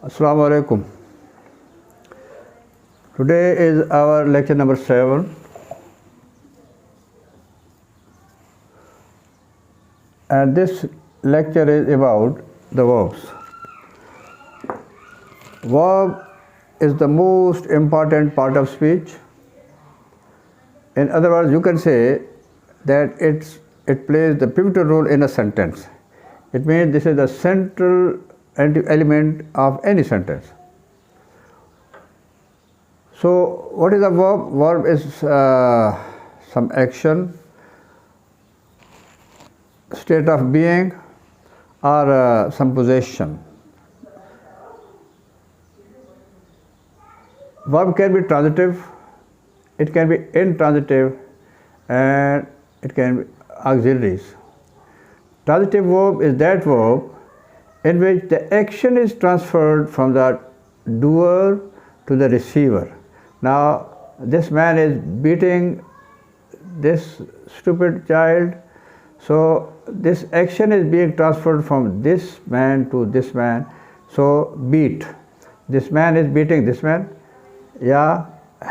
Assalamu alaikum. Today is our lecture number 7, and this lecture is about the verbs. Verb is the most important part of speech. In other words, you can say that it plays the pivotal role in a sentence. It means this is the central element of any sentence. So, what is a verb? Verb is some action, state of being, or some possession. Verb can be transitive, it can be intransitive, and it can be auxiliaries. Transitive verb is that verb in which the action is transferred from the doer to the receiver. Now, this man is beating this stupid child, so this action is being transferred from this man to this man. So, beat. This man is beating this man. या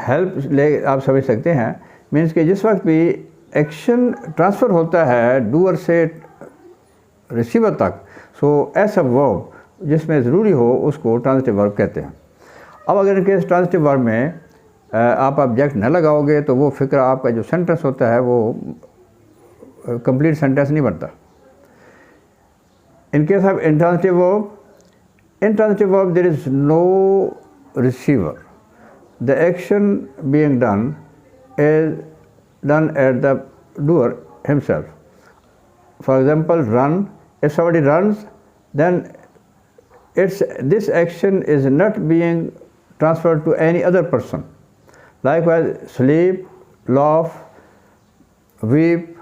help ले आप समझ सकते हैं, means कि जिस वक्त भी एक्शन ट्रांसफ़र होता है डूअर से रिसीवर तक, सो ऐसा वर्ब जिसमें ज़रूरी हो उसको ट्रांजिटिव वर्ब कहते हैं. अब अगर इनके ट्रांजिटिव वर्ब में आप ऑब्जेक्ट न लगाओगे तो वो फिक्र आपका जो सेंटेंस होता है वो कंप्लीट सेंटेंस नहीं बनता. In case of intransitive verb there is no receiver. The action being done is done at the doer himself. For example, run. If somebody runs, then this action is not being transferred to any other person. Likewise, sleep, laugh, weep.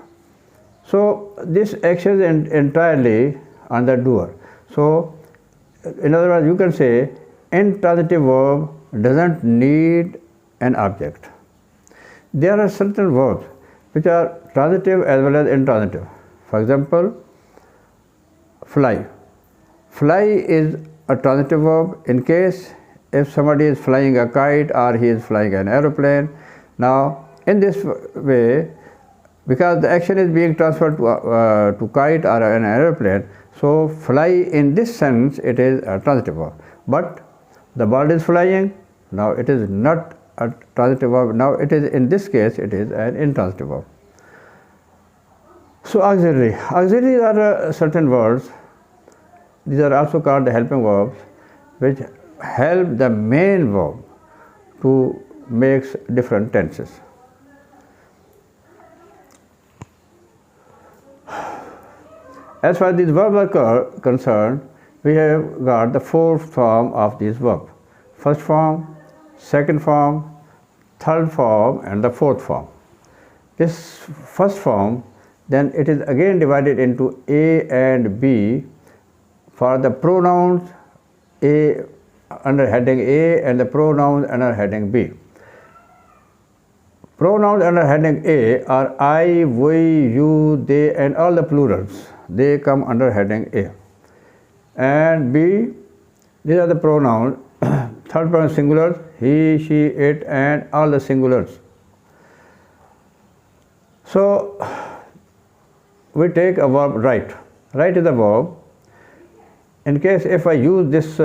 So this action is entirely on the doer. So in other words, you can say intransitive verb doesn't need an object. There are certain verbs which are transitive as well as intransitive. For example, fly. Fly is a transitive verb in case if somebody is flying a kite or he is flying an aeroplane. Now, in this way, because the action is being transferred to kite or an aeroplane, so fly in this sense it is a transitive verb. But the bird is flying. Now it is not a transitive verb. Now it is, in this case, it is an intransitive verb. So auxiliary. Auxiliaries are certain words. These are also called the helping verbs, which help the main verb to make different tenses. As far as these verbs are concerned, we have got the 4 form of these verbs. First form, second form, third form, and the 4th form. This first form, then it is again divided into A and B for the pronouns A under heading A and the pronouns under heading B. Pronouns under heading A are I, we, you, they, and all the plurals. They come under heading A. And B, these are the pronouns, third person singulars, he, she, it, and all the singulars. So, we take a verb write. Write is a verb. In case if I use this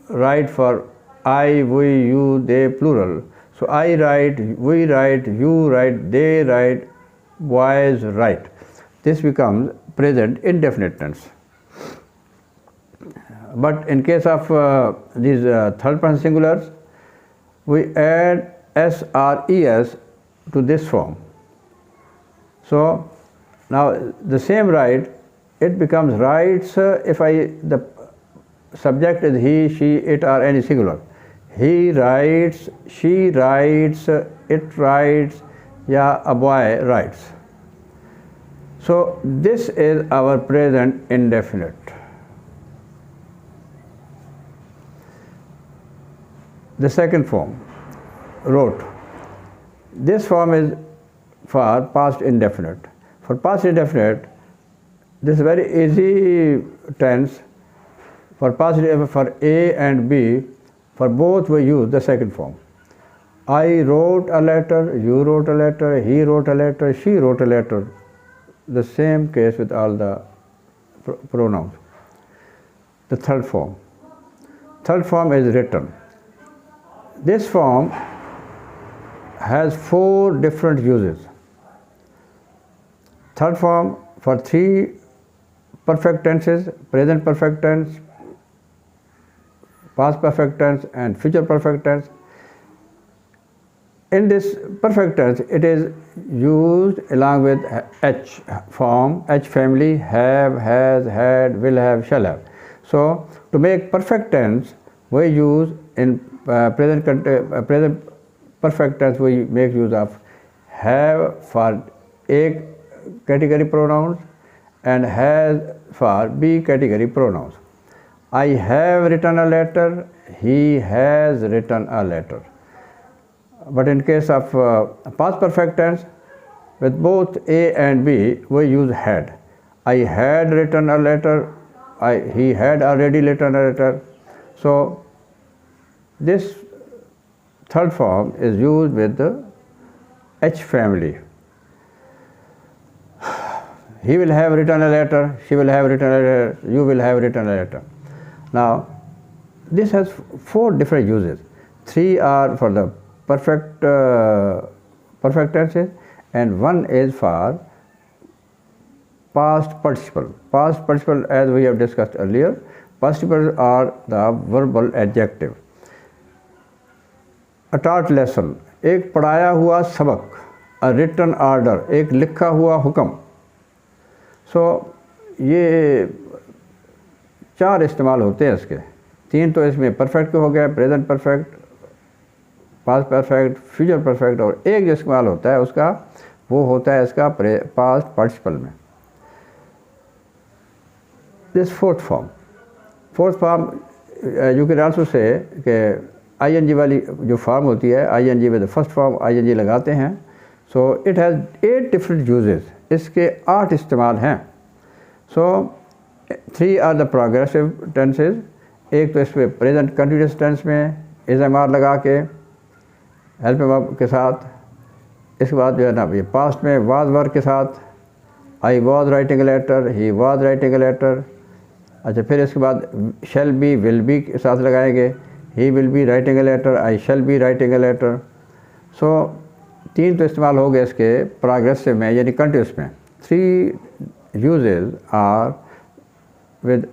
write for I, we, you, they, plural. So, I write, we write, you write, they write, boys write. This becomes present indefinite tense. But in case of these third person singulars, we add s or es to this form. So now the same write, it becomes writes if the subject is he, she, it, or any singular. He writes, she writes, it writes, yeah, a boy writes. So this is our present indefinite. The second form, wrote. This form is for past indefinite. For past indefinite, this is very easy tense. For positive, for A and B, for both we use the second form. I wrote a letter, you wrote a letter, he wrote a letter, she wrote a letter. The same case with all the pronouns. The third form. Third form is written. This form has 4 different uses. Third form for 3 perfect tenses: present perfect tense, past perfect tense and future perfect tense. In this perfect tense, it is used along with H form, H family: have, has, had, will have, shall have. So, to make perfect tense, we use in present perfect tense, we make use of have for A category pronouns and has for B category pronouns. I have written a letter, he has written a letter. But in case of past perfect tense, with both A and B, we use had. I had written a letter, he had already written a letter. So, this third form is used with the H family. He will have written a letter, she will have written a letter, you will have written a letter. Now, this has 4 different uses. 3 are for the perfect tenses and 1 is for past participle. Past participle, as we have discussed earlier, participles are the verbal adjective. A taught lesson, एक पढ़ाया हुआ सबक, a written order, एक लिखा हुआ हुक्म. So, ये 4 इस्तेमाल होते हैं इसके. 3 तो इसमें परफेक्ट के हो गए, present perfect, past perfect, future perfect, और एक जो इस्तेमाल होता है उसका, वो होता है इसका पास्ट पार्टिसिपल में. This fourth form you can also say कि ING वाली जो फॉर्म होती है, ING with the first form ING लगाते हैं. So it has 8 different uses. इसके 8 इस्तेमाल हैं. सो 3 आर द प्रोग्रेसिव टेंसेज. एक तो इसमें प्रेजेंट कंटिन्यूस टेंस में इज़मार लगा के हेल्प वर्ब के साथ. इसके बाद जो है ना, ये पास्ट में वाज वर्ब के साथ, I was writing a letter, he was writing a letter. अच्छा, फिर इसके बाद शैल बी, विल बी के साथ लगाएंगे, he will be writing a letter, I shall be writing a letter. So 3 तो इस्तेमाल हो गए इसके प्रोग्रेसिव में यानी कंटिन्यूस में. 3 usages are with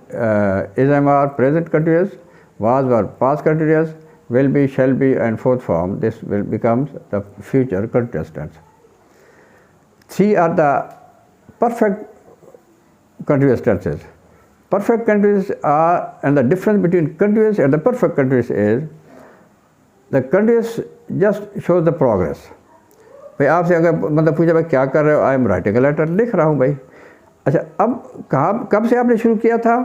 is-am-are present continuous, was verb past continuous, will be, shall be, and fourth form, this will becomes the future continuous tense. 3 are the perfect continuous tenses. Perfect continuous are, and the difference between continuous and the perfect continuous is, the continuous just shows the progress. भाई आपसे अगर मतलब पूछा भाई क्या कर रहे हो, I am writing a letter, लिख रहा हूँ भाई. अच्छा, अब कब से आपने शुरू किया था?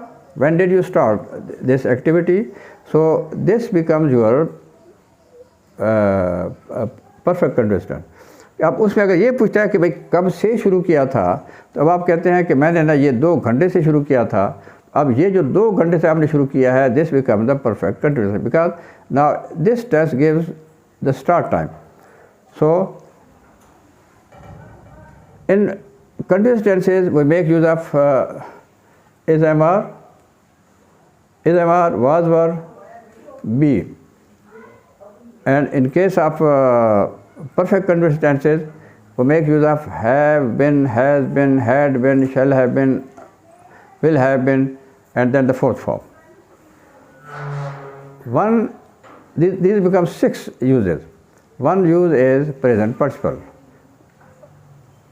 When did you start this activity? So this becomes your perfect continuous tense. अब उसमें अगर ये पूछता है कि भाई कब से शुरू किया था, तो अब आप कहते हैं कि मैंने ना ये 2 घंटे से शुरू किया था. अब ये जो 2 घंटे से आपने शुरू किया है, this becomes the perfect continuous, because now this tense gives the start time. So in continuous tenses, we make use of is-am-are, was verb, be. And in case of perfect continuous tenses, we make use of have been, has been, had been, shall have been, will have been, and then the fourth form. These become 6 uses. 1 use is present participle,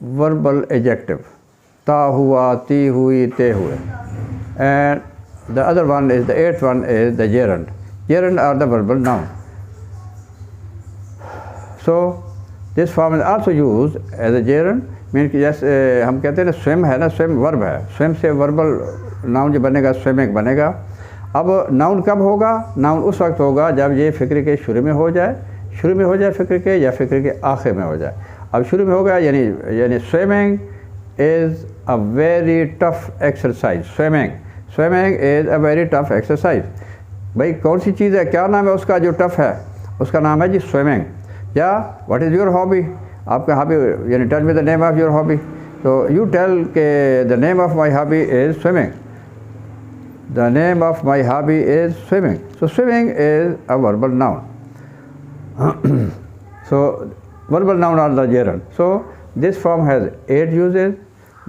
verbal adjective, ta hua, ti hui, te hue. And the other one is, the 8th one is the gerund. Gerund are the verbal noun. So this form is also used as a gerund. Mean कि जैसे हम कहते हैं ना स्वयं है ना, स्वयं वर्ब है, स्वयं से वर्बल नाउन जो बनेगा स्वयं बनेगा. अब नाउन कब होगा? नाउन उस वक्त होगा जब ये फिक्र के शुरू में हो जाए फिक्र के, या फिक्र के आखिर में हो जाए. अब शुरू में होगा यानी swimming is a very tough exercise. Swimming is a very tough exercise. भाई कौन सी चीज़ है, क्या नाम है उसका जो टफ है, उसका नाम है जी स्विमिंग। या व्हाट इज़ योर हॉबी, आपका हॉबी, यानी tell me the name of your hobby, तो यू टेल के the name of my hobby is swimming, the name of my hobby is swimming. So swimming is a verbal noun. So verbal noun are the gerund. So this form has 8 uses,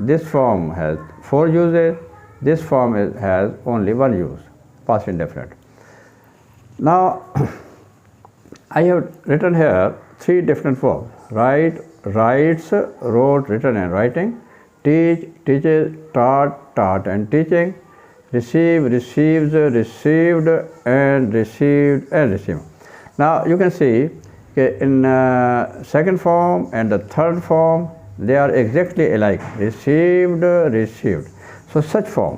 this form has 4 uses, this form has only 1 use, past indefinite. Now I have written here 3 different verbs: write, writes, wrote, written and writing; teach, teaches, taught, taught and teaching; receive, receives, received and received and receiving. Now you can see in second form and the third form they are exactly alike, received, received. So such form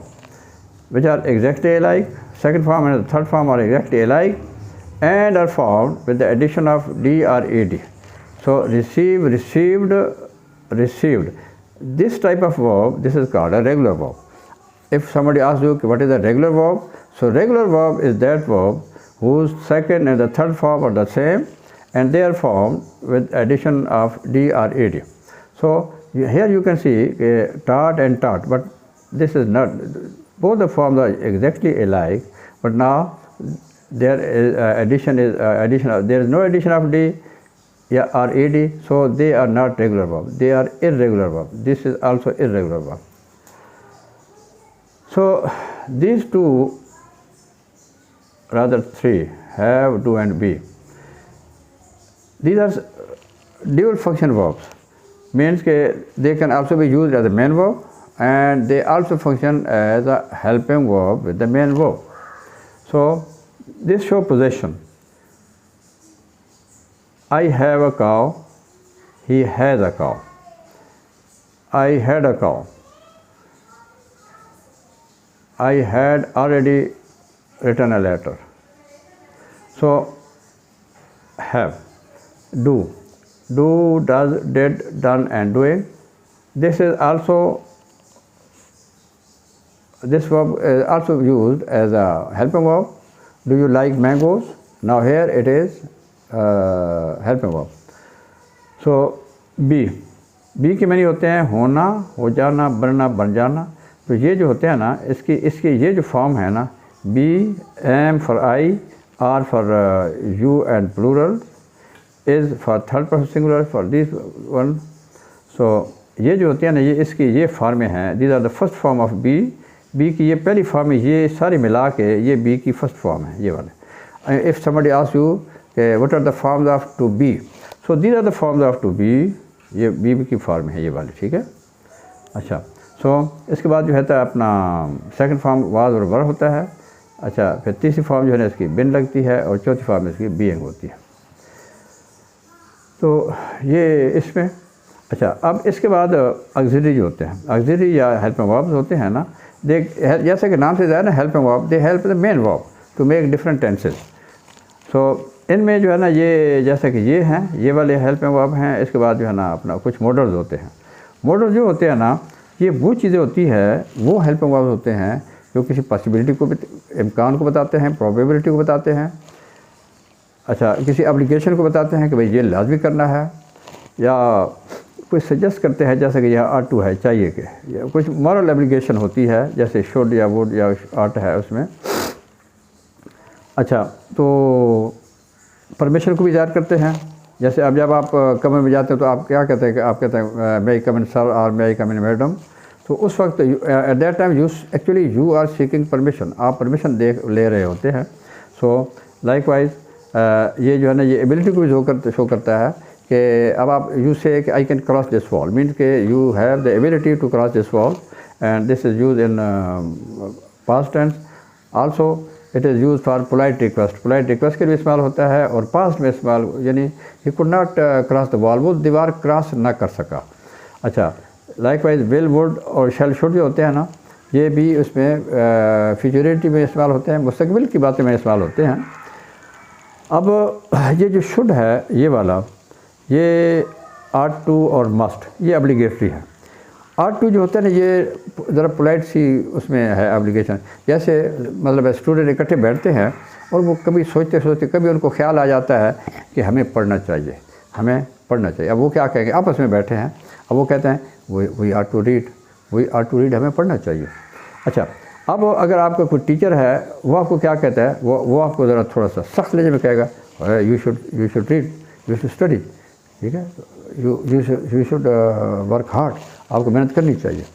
which are exactly alike, second form and the third form are exactly alike and are formed with the addition of d or ed. So receive, received, received. This type of verb, this is called a regular verb. If somebody asks you what is a regular verb, so regular verb is that verb whose second and the third form are the same and they are formed with addition of d or ed. So here you can see taught and taught, but this is not, both the forms are exactly alike, but now there is addition of, there is no addition of d or ed, so they are not regular verb, they are irregular verb. This is also irregular verb. So these two, rather 3, have, do and be. These are dual function verbs, means they can also be used as a main verb and they also function as a helping verb with the main verb. So this shows possession. I have a cow, he has a cow. I had a cow. I had already written a letter. So have, do, does, did, done and doing. This is also, this verb is also used as a helping verb. Do you like mangoes? Now here it is helping verb. So be के मानी होते हैं होना, हो जाना, बनना, बन जाना. तो ये जो होते हैं ना, इसकी ये जो फॉर्म है ना, be, am for I, are for you and plural, is for third person singular for this one. So ये जो होते हैं ना, ये इसकी ये फॉर्म में हैं. These are the first form of be. Be की ये पहली फॉर्म है, ये सारी मिला के ये बी की फर्स्ट फॉर्म है, ये वाले. If somebody asks you what are the forms of to be, so these are the forms of to be. ये बी की फॉर्म है ये वाली, ठीक है. अच्छा, सो इसके बाद जो है तो अपना सेकंड फॉर्म वाज और वर होता है. अच्छा, फिर तीसरी फॉर्म जो है ना इसकी बिन लगती है और चौथी फॉर्म इसकी बीइंग होती है. तो ये इसमें. अच्छा, अब इसके बाद ऑक्सिलरी जो होते हैं, ऑक्सिलरी या हेल्पिंग वर्ब्स होते हैं ना, देख जैसे कि नाम से जाए ना helping verb, they help the main verb to make different tenses. So इनमें जो है ना ये जैसे कि ये हैं, ये वाले हेल्पिंग वर्ब हैं. इसके बाद जो है ना अपना कुछ मॉडल्स होते हैं. मॉडल जो होते हैं ना, ये वो चीज़ें होती है, वो हेल्पिंग वर्ब होते हैं जो किसी पॉसिबिलिटी को, इम्कान को बताते हैं, प्रोबेबिलिटी को बताते हैं. अच्छा, किसी एप्लीकेशन को बताते हैं कि भाई ये लाजमी करना है, या कोई सजेस्ट करते हैं जैसे कि यह आर्ट टू है, चाहिए कि, या कुछ मॉरल एप्लीकेशन होती है जैसे शुड या वुड या आर्ट है उसमें. अच्छा, तो परमिशन को भी ज़ाहिर करते हैं. जैसे अब जब आप कमरे में जाते हैं तो आप क्या कहते हैं कि आप कहते हैं मे आई कम इन सर और मे आई कम इन मैडम. तो उस वक्त at that time actually you are seeking permission, आप परमिशन ले रहे होते हैं. सो लाइकवाइज ये जो है ना, ये एबिलिटी को भी शो करता है कि अब आप यू से I can cross this wall, means के you have the ability to cross this wall, and this is use in past tense. Also it is use for polite request, polite request के लिए इस्तेमाल होता है और past में इस्तेमाल, यानी he could not cross the wall, वो दीवार क्रॉस ना कर सका. अच्छा, लाइकवाइज विल, वुड और शैल, शुड जो होते हैं ना, ये भी उसमें फ्यूचरिटी में इस्तेमाल होते हैं, मुस्तकबिल की बातें में इस्तेमाल होते हैं. अब ये जो शुड है ये वाला, ये आर्ट टू और मस्ट, ये ऑब्लिगेटरी है. आर टू जो होता है ना, ये ज़रा पोलाइट सी उसमें है एप्लीकेशन। जैसे मतलब स्टूडेंट इकट्ठे बैठते हैं और वो कभी सोचते सोचते कभी उनको ख्याल आ जाता है कि हमें पढ़ना चाहिए, हमें पढ़ना चाहिए। अब वो क्या कहेंगे, आपस में बैठे हैं, अब वो कहते हैं वी आर टू रीड, हमें पढ़ना चाहिए। अच्छा, अब अगर आपका कोई टीचर है, वो आपको क्या कहता है, वो आपको ज़रा थोड़ा सा सख्त लहजे में कहेगा, you should read, you should study, ठीक है, यू शुड वर्क हार्ड, आपको मेहनत करनी चाहिए।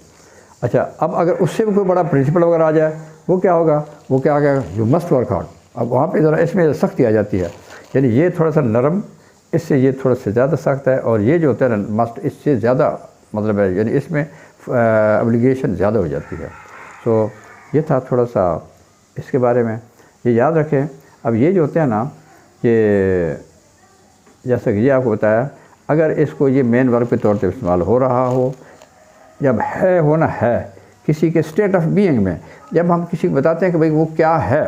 अच्छा, अब अगर उससे भी कोई बड़ा प्रिंसिपल वगैरह आ जाए, वो क्या होगा, वो क्या कहेगा, यू मस्ट वर्क हार्ड। अब वहाँ पे ज़रा इसमें सख्ती आ जाती है, यानी ये थोड़ा सा नरम, इससे ये थोड़ा सा ज़्यादा सख्त है, और ये जो होता है ना मस्ट, इससे ज़्यादा मतलब है, यानी इसमें ऑब्लिगेशन ज़्यादा हो जाती है। तो ये था थोड़ा सा इसके बारे में, ये याद रखें। अब ये जो होते हैं ना, ये जैसा कि ये आपको बताया, अगर इसको ये मेन वर्ब के तौर पे इस्तेमाल हो रहा हो, जब है होना है किसी के स्टेट ऑफ बीइंग में, जब हम किसी को बताते हैं कि भाई वो क्या है,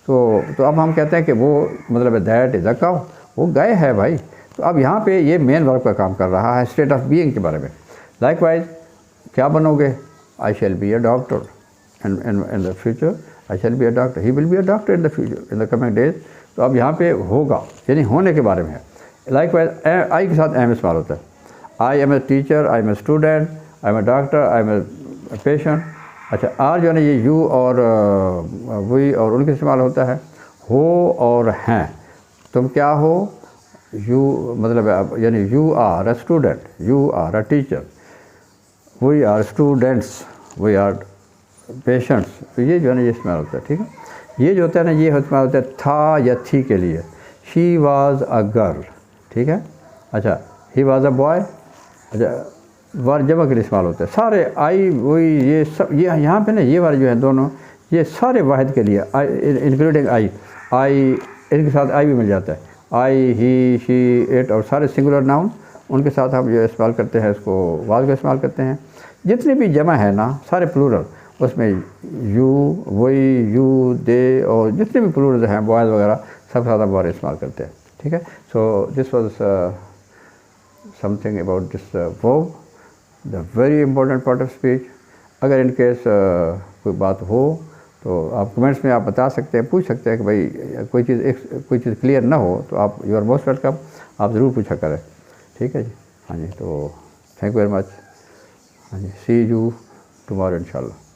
तो अब हम कहते हैं कि वो मतलब दैट इज़ अ काउ, वो गाय है भाई। तो अब यहाँ पे ये मेन वर्ब का काम कर रहा है स्टेट ऑफ बीइंग के बारे में। लाइकवाइज क्या बनोगे, I shall be a doctor in the future, I shall be a doctor, he will be a doctor in the future, in the coming days. तो अब यहाँ पे होगा यानी होने के बारे में है। लाइकवाइज आई के साथ एम इस्तेमाल होता है, I am a teacher, I am a student, I am a doctor, I am a patient. अच्छा, आर जो है ना, ये यू और वी और उनके इस्तेमाल होता है। हो और हैं, तुम क्या हो, यू मतलब यानी you are a student, you are a teacher, we are students, we are patients. तो ये जो है ना, ये इस्तेमाल होता है, ठीक है। ये जो होता है ना, ये इस्तेमाल होता है था या थी के लिए। शी वाज अ गर्ल, ठीक है। अच्छा, ही वाज अ बॉय। अच्छा, वार जमा के लिए इस्तेमाल होता है। सारे आई वही ये सब, ये यहाँ पे ना ये वाले जो है दोनों, ये सारे वाहिद के लिए, आई इंक्लूडिंग आई इनके साथ आई भी मिल जाता है। आई, ही, शी, इट और सारे सिंगुलर नाउन, उनके साथ हम जो इस्तेमाल करते हैं, इसको वाज का इस्तेमाल करते हैं। जितने भी जमा है ना सारे प्लूरल, उसमें यू, वही, यू, दे और जितने भी प्लूरल हैं बॉयज़ वगैरह, सब साथ हम वार इस्तेमाल करते हैं, ठीक है। So this was something about this verb, the very important part of speech. अगर इन केस कोई बात हो तो आप कमेंट्स में आप बता सकते हैं, पूछ सकते हैं कि भाई कोई चीज़ क्लियर ना हो तो आप, यू आर मोस्ट वेलकम, आप ज़रूर पूछा करें, ठीक है जी। हाँ जी, तो थैंक यू वेरी मच। हाँ जी, सी यू टुमारो इंशाल्लाह।